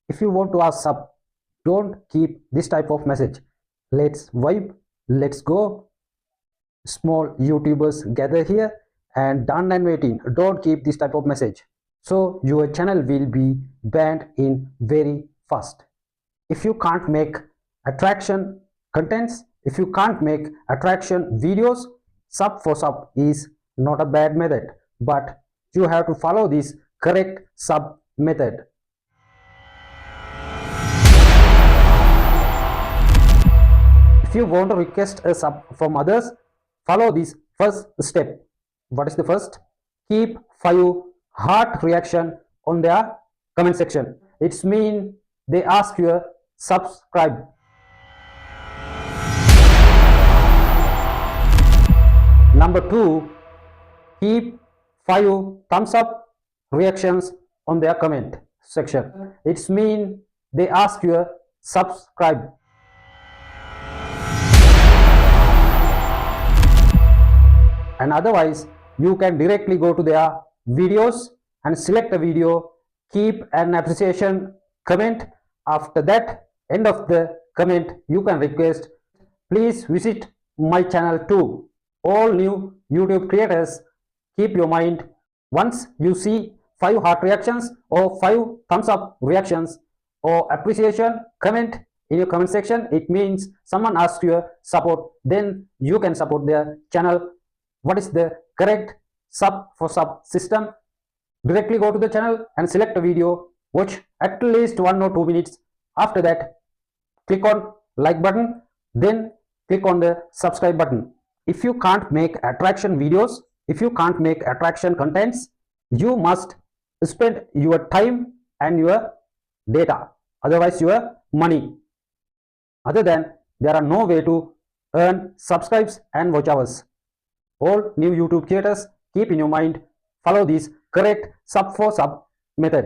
If you want to ask sub, don't keep this type of message. Let's vibe, let's go. Small YouTubers gather here and done and waiting. Don't keep this type of message. So your channel will be banned in very fast. If you can't make attraction contents, if you can't make attraction videos, sub for sub is not a bad method, but you have to follow this correct sub method. If you want to request a sub from others, follow this first step. What is the first? Keep 5 heart reaction on their comment section. It's mean they ask you subscribe. Number 2, keep 5 thumbs up reactions on their comment section. It's mean they ask you subscribe. And otherwise you can directly go to their videos and select a video, keep an appreciation comment. After that, end of the comment, you can request, please visit my channel too. All new YouTube creators, keep your mind, once you see 5 heart reactions or 5 thumbs up reactions or appreciation comment in your comment section, it means someone asks you support, then you can support their channel. What is the correct sub for sub system? Directly go to the channel and select a video, watch at least 1 or 2 minutes. After that, click on like button, then click on the subscribe button. If you can't make attraction videos, if you can't make attraction contents, you must spend your time and your data, otherwise your money. Other than, there are no way to earn subscribes and watch hours. All new YouTube creators, keep in your mind, follow this correct sub for sub method.